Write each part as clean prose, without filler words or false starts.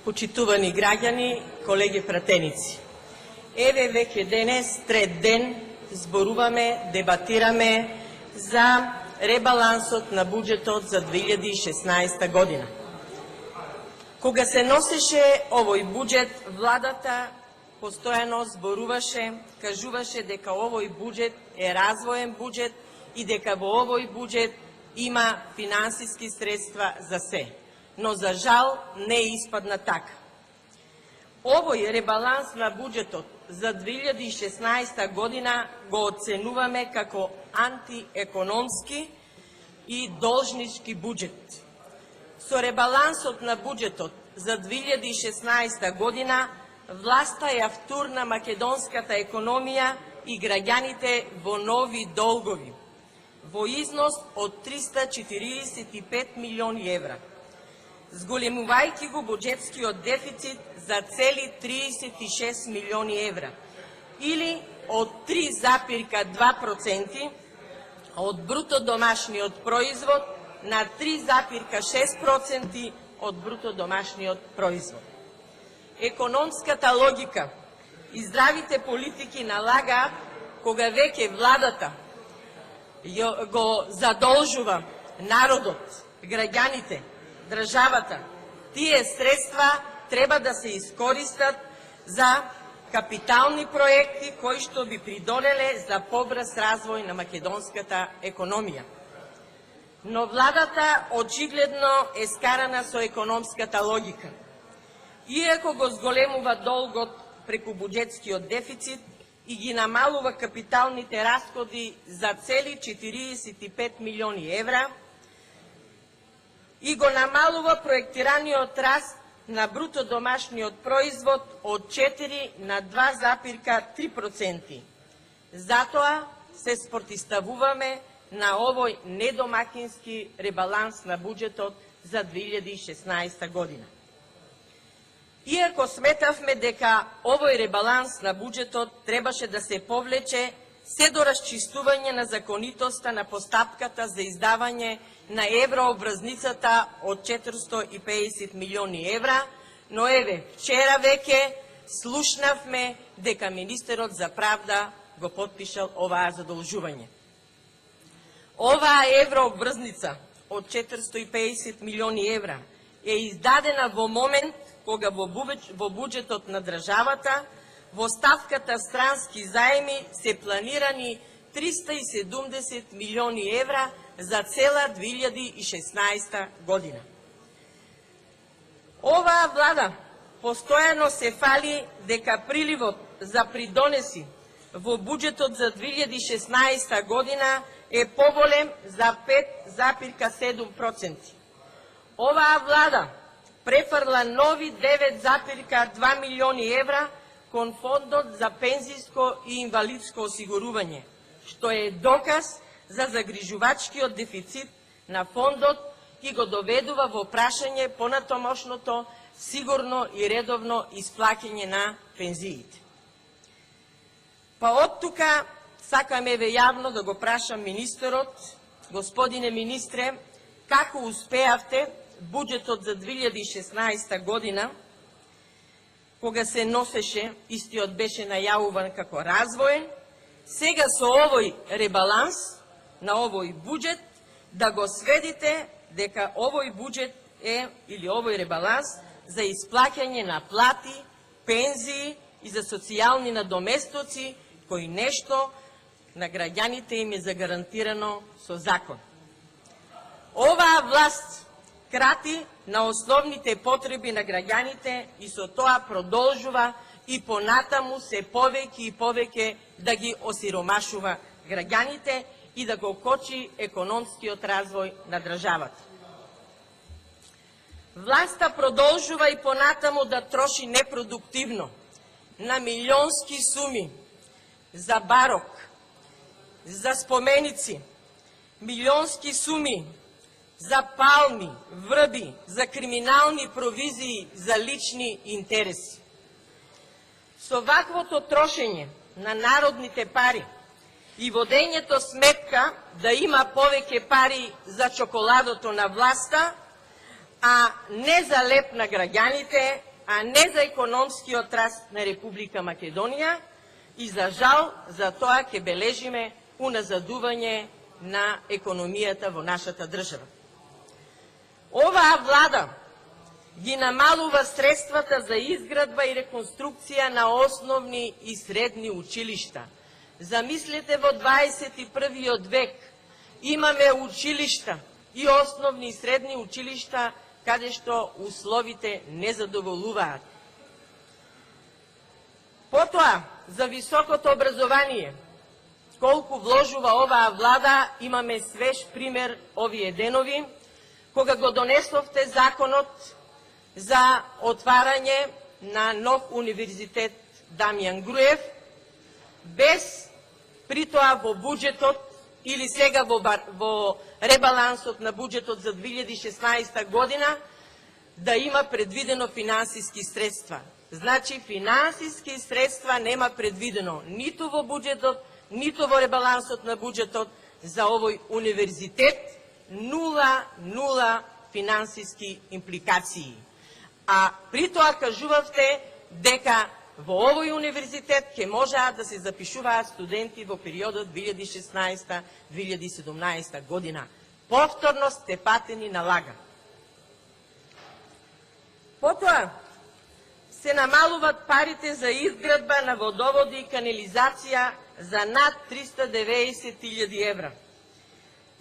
Почитувани граѓани, колеги пратеници. Еве веќе денес, трет ден, зборуваме, дебатираме за ребалансот на буџетот за 2016 година. Кога се носеше овој буџет, владата постојано зборуваше, кажуваше дека овој буџет е развоен буџет и дека во овој буџет има финансиски средства за се. Но за жал не испадна така. Овој ребаланс на буџетот за 2016 година го оценуваме како антиекономски и должнички буџет. Со ребалансот на буџетот за 2016 година власта ја втурна македонската економија и граѓаните во нови долгови во износ од 345 милиони евра, зголемувајќи го буџетскиот дефицит за цели 36 милиони евра, или од 3,2% од бруто домашниот производ на 3,6% од бруто домашниот производ. Економската логика и здравите политики налагаат кога веќе владата го задолжува народот, граѓаните, државата, тие средства треба да се искористат за капитални проекти кои што би придонеле за побрз развој на македонската економија. Но владата очигледно е скарана со економската логика. Иако го зголемува долгот преку буџетскиот дефицит и ги намалува капиталните расходи за цели 45 милиони евра, и го намалува проектираниот раст на бруто домашниот производ од 4 на 2,3%. Затоа се спротивставуваме на овој недомакински ребаланс на буџетот за 2016 година. Иако сметавме дека овој ребаланс на буџетот требаше да се повлече се до расчистување на законитоста на постапката за издавање на еврообврзницата од 450 милиони евра, но еве, вчера веќе слушнавме дека министерот за правда го потпишал оваа задолжување. Оваа еврообврзница од 450 милиони евра е издадена во момент кога во буџетот на државата во ставката странски заеми се планирани 370 милиони евра за цела 2016 година. Оваа влада постојано се фали дека приливот за придонеси во буџетот за 2016 година е поголем за 5,7%. Оваа влада префрла нови 9,2 милиони евра кон фондот за пензиско и инвалидско осигурување, што е доказ за загрижувачкиот дефицит на фондот и го доведува во прашање понатомошното сигурно и редовно исплаќање на пензиите. Па од тука сакаме ве јавно да го прашам министерот, господине министре, како успеавте буџетот за 2016 година, кога се носеше, истиот беше најавуван како развоен, сега со овој ребаланс на овој буџет да го сведите дека овој буџет е, или овој ребаланс, за исплаќање на плати, пензии и за социјални надоместоци, кои нешто на граѓаните им е загарантирано со закон. Оваа власт крати на основните потреби на граѓаните и со тоа продолжува и понатаму се повеќе и повеќе да ги осиромашува граѓаните и да го кочи економскиот развој на државата. Власта продолжува и понатаму да троши непродуктивно на милионски суми за барок, за споменици, милионски суми за палми, врби, за криминални провизии, за лични интереси. Со ваквото трошење на народните пари и водењето сметка да има повеќе пари за чоколадото на власта, а не за леп на граѓаните, а не за економскиот раст на Република Македонија и за жал за тоа ќе бележиме уназадување на економијата во нашата држава. Оваа влада ги намалува средствата за изградба и реконструкција на основни и средни училишта. Замислете, во 21. век имаме училишта и основни и средни училишта каде што условите не задоволуваат. Потоа, за високото образование, колку вложува оваа влада, имаме свеж пример овие денови, кога го донесовте законот за отварање на нов универзитет Дамјан Груев, без притоа во буџетот или сега во ребалансот на буџетот за 2016 година да има предвидено финансиски средства. Значи, финансиски средства нема предвидено ниту во буџетот, ниту во ребалансот на буџетот за овој универзитет, нула финансиски импликации. А при тоа кажувавте дека во овој универзитет ќе можеат да се запишуваат студенти во периодот 2016-2017 година. Повторно сте патени на лага. Потоа се намалуваат парите за изградба на водоводи и канализација за над 390.000 евра.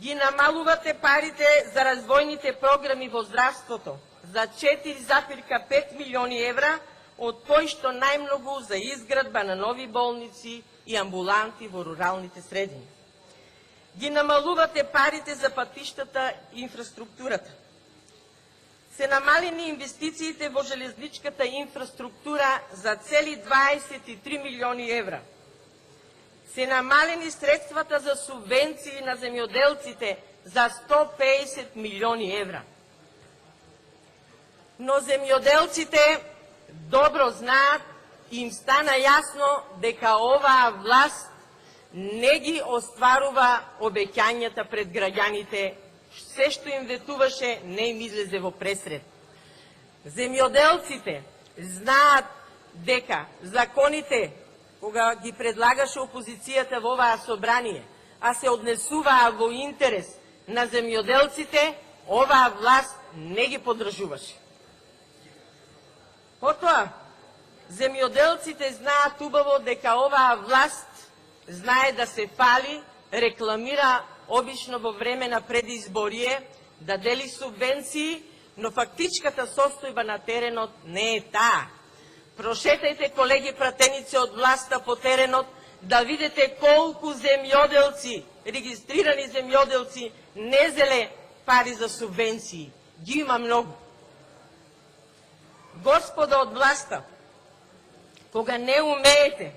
Ги намалувате парите за развојните програми во здравството за 4,5 милиони евра, од кои што најмногу за изградба на нови болници и амбуланти во руралните средини. Ги намалувате парите за патиштата и инфраструктурата. Се намалени инвестициите во железничката инфраструктура за цели 23 милиони евра. Се намалени средствата за субвенции на земјоделците за 150 милиони евра. Но земјоделците добро знаат и им стана јасно дека оваа власт не ги остварува обеќањата пред граѓаните, се што им ветуваше не им излезе во пресред. Земјоделците знаат дека законите, кога ги предлагаше опозицијата во оваа собрание, а се однесуваа во интерес на земјоделците, оваа власт не ги поддржуваше. Потоа, земјоделците знаат убаво дека оваа власт знае да се фали, рекламира обично во време на предизборие, да дели субвенции, но фактичката состојба на теренот не е таа. Прошетајте, колеги пратеници од власта по теренот, да видите колку земјоделци, регистрирани земјоделци, не зеле пари за субвенции. Ги има многу. Господа од власта, кога не умеете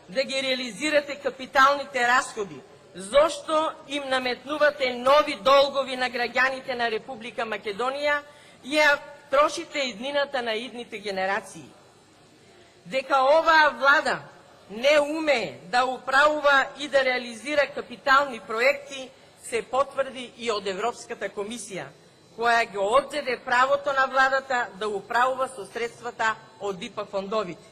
да ги реализирате капиталните расходи, зошто им наметнувате нови долгови на граѓаните на Република Македонија и ја трошите иднината на идните генерации? Дека оваа влада не умее да управува и да реализира капитални проекти, се потврди и од Европската комисија, која го одзеде правото на владата да управува со средствата од ИПА фондовите,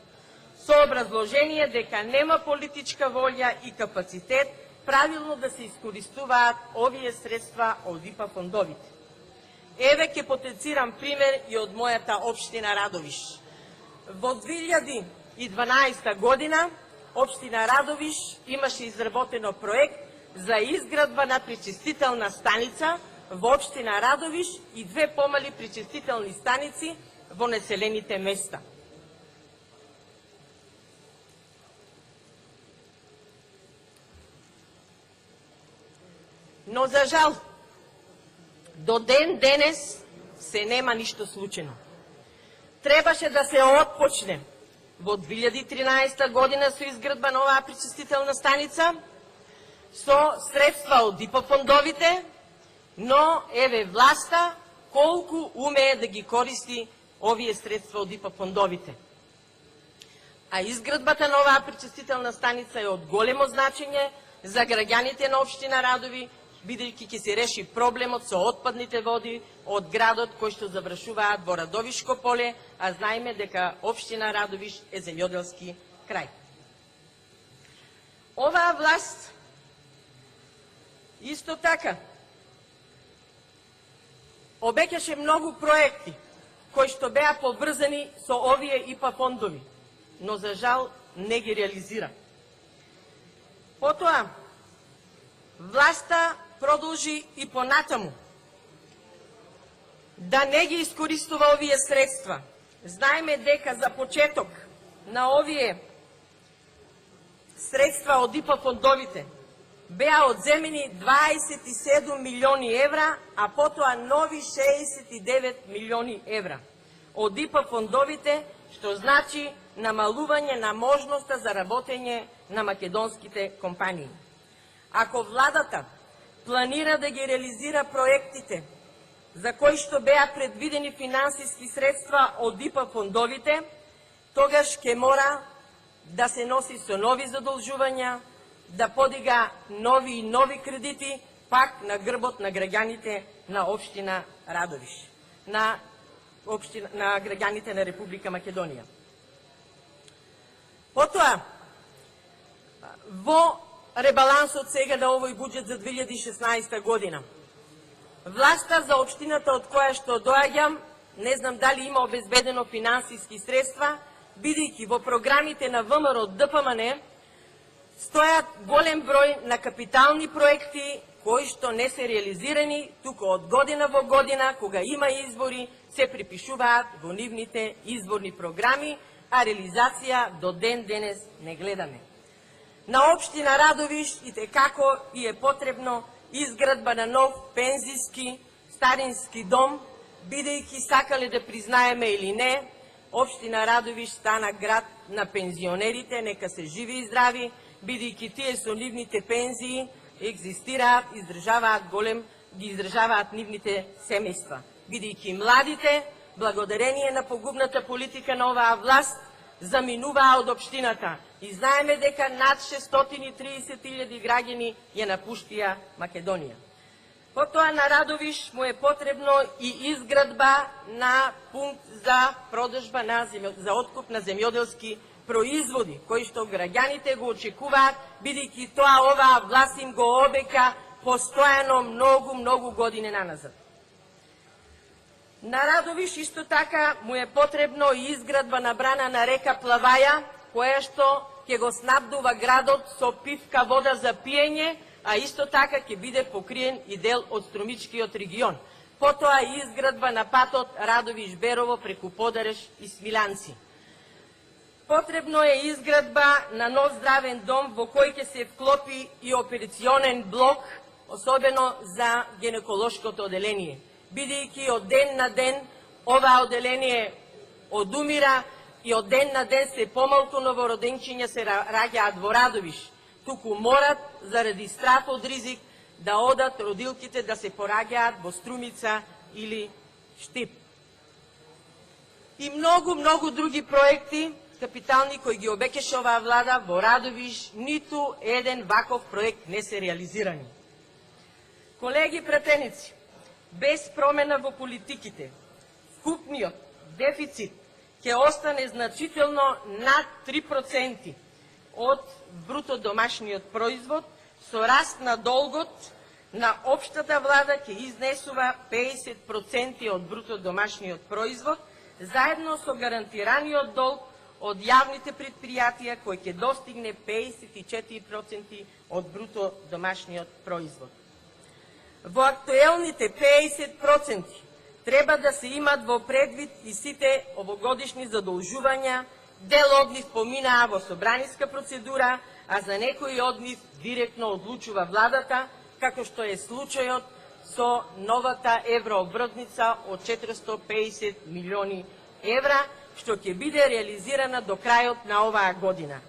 со образложение дека нема политичка волја и капацитет правилно да се искористуваат овие средства од ИПА фондовите. Еве ќе потенцирам пример и од мојата општина Радовиш. Во 2012 година општина Радовиш имаше изработено проект за изградба на пречистителна станица во општина Радовиш и 2 помали пречистителни станици во населените места. Но за жал, до ден денес се нема ништо случено. Требаше да се отпочне во 2013 година со изградба на оваа пречистителна станица, со средства од ИПА фондовите, но еве власта колку умее да ги користи овие средства од ИПА фондовите. А изградбата на оваа пречистителна станица е од големо значење за граѓаните на општина Радови, бидејќи ќе се реши проблемот со отпадните води од градот кои што завршуваат во Радовишко поле, а знаеме дека општина Радовиш е земјоделски крај. Оваа власт исто така обеќаше многу проекти кои што беа поврзани со овие ИПА фондови, но за жал не ги реализира. Потоа, власта продолжи и понатаму да не ги искористува овие средства. Знаеме дека за почеток на овие средства од ИПА фондовите беа одземени 27 милиони евра, а потоа нови 69 милиони евра од ИПА фондовите, што значи намалување на можноста за работење на македонските компании. Ако владата планира да ги реализира проектите за кои што беа предвидени финансиски средства од ИПА фондовите, тогаш ќе мора да се носи со нови задолжувања, да подига нови и нови кредити, пак на грбот на граѓаните на општина Радовиш, на граѓаните на Република Македонија. Потоа, во ребалансот сега на овој буџет за 2016 година, власта за општината од која што доаѓам, не знам дали има обезбедено финансиски средства, бидејќи во програмите на ВМРО ДПМН стојат голем број на капитални проекти кои што не се реализирани, туку од година во година, кога има избори, се припишуваат во нивните изборни програми, а реализација до ден денес не гледаме. На општина Радовиш и како и е потребно изградба на нов пензиски старински дом, бидејќи сакале да признаеме или не, општина Радовиш стана град на пензионерите, нека се живи и здрави, бидејќи тие со нивните пензии екзистираат, ги издржаваат нивните семејства. Бидејќи младите, благодарение на погубната политика на оваа власт, заминуваа од општината. И знаеме дека над 630.000 граѓани ја напуштија Македонија. Потоа на Радовиш му е потребно и изградба на пункт за продажба за откуп на земјоделски производи, кои што граѓаните го очекуваат, бидејќи тоа оваа власт им го обека постојано многу години наназад. На Радовиш исто така му е потребно и изградба на брана на река Плаваја, која што ќе го снабдува градот со питка вода за пиење, а исто така ќе биде покриен и дел од Струмичкиот регион. Потоа и изградба на патот Радовиш-Берово преку Подареш и Смиланци. Потребно е изградба на нов здравен дом во кој ќе се вклопи и операционен блок, особено за гинеколошкото оделение, бидејќи од ден на ден ова оделение одумира и од ден на ден се помалку новороденчиња се раѓаат во Радовиш, туку морат заради страф од ризик да одат родилките да се пораѓаат во Струмица или Штип. И многу други проекти капитални кои ги обеќаше оваа влада во Радовиш, ниту еден ваков проект не се реализирани. Колеги пратеници, без промена во политиките, вкупниот дефицит ќе остане значително над 3% од бруто домашниот производ, со раст на долгот на општата влада ќе изнесува 50% од бруто домашниот производ, заедно со гарантираниот долг од јавните предпријатија кој ќе достигне 54% од бруто домашниот производ. Во актуелните 50% треба да се имат во предвид и сите овогодишни задолжувања, дел од нив поминаа во собраниска процедура, а за некои од нив директно одлучува владата, како што е случајот со новата еврообвртница од 450 милиони евра, што ќе биде реализирана до крајот на оваа година,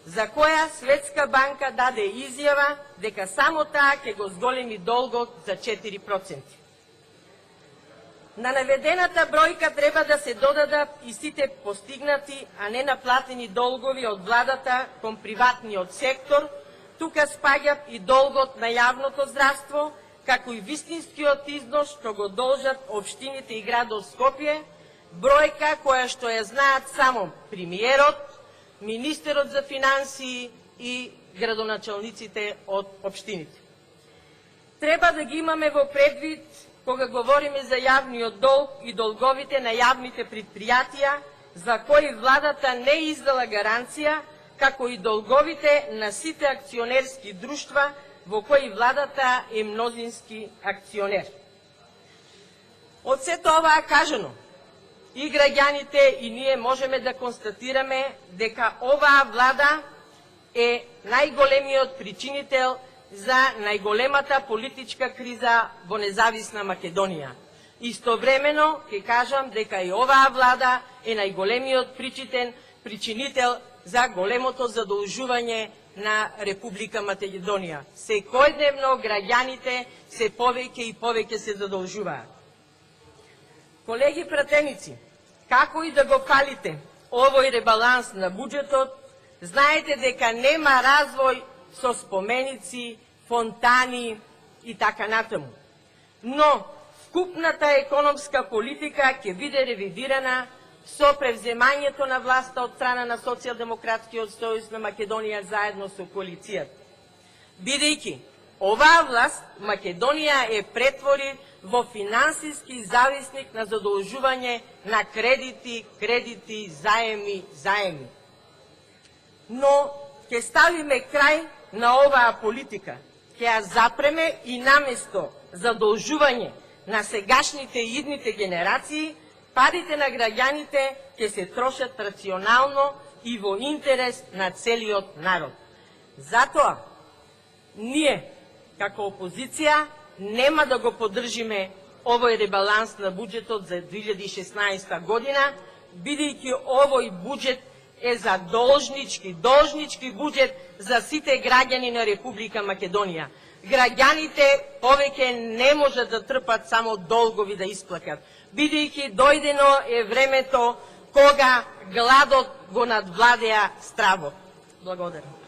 за која Светска банка даде изјава дека само таа ќе го зголеми долгот за 4%. На наведената бројка треба да се додадат и сите постигнати, а не наплатени долгови од владата кон приватниот сектор, Тука спаѓа и долгот на јавното здравство, како и вистинскиот износ што го должат општините и градот Скопје, бројка која што ја знаат само премиерот, министерот за финансии и градоначалниците од општините. Треба да ги имаме во предвид кога говориме за јавниот долг и долговите на јавните предпријатија, за кои владата не издала гаранција, како и долговите на сите акционерски друштва во кои владата е мнозински акционер. Од сето ова кажано, и граѓаните и ние можеме да констатираме дека оваа влада е најголемиот причинител за најголемата политичка криза во независна Македонија. Истовремено ќе кажам дека и оваа влада е најголемиот причинител за големото задолжување на Република Македонија. Секојдневно граѓаните се повеќе и повеќе се задолжуваат. Колеги пратеници, како и да го фалите овој ребаланс на буџетот, знаете дека нема развој со споменици, фонтани и така натаму. Но вкупната економска политика ќе биде ревидирана со превземањето на власта од страна на Социјалдемократскиот сојуз на Македонија заедно со коалицијата. Бидејќи оваа власт Македонија е претвори во финансиски зависник на задолжување на кредити, заеми. Но ќе ставиме крај на оваа политика, ќе ја запреме и наместо задолжување на сегашните и идните генерации, парите на граѓаните ќе се трошат рационално и во интерес на целиот народ. Затоа, ние, како опозиција, нема да го поддржиме овој ребаланс на буџетот за 2016 година, бидејќи овој буџет е за должнички буџет за сите граѓани на Република Македонија. Граѓаните повеќе не можат да трпат само долгови да исплакат, бидејќи дојдено е времето кога гладот го надвладеа стравот. Благодарам.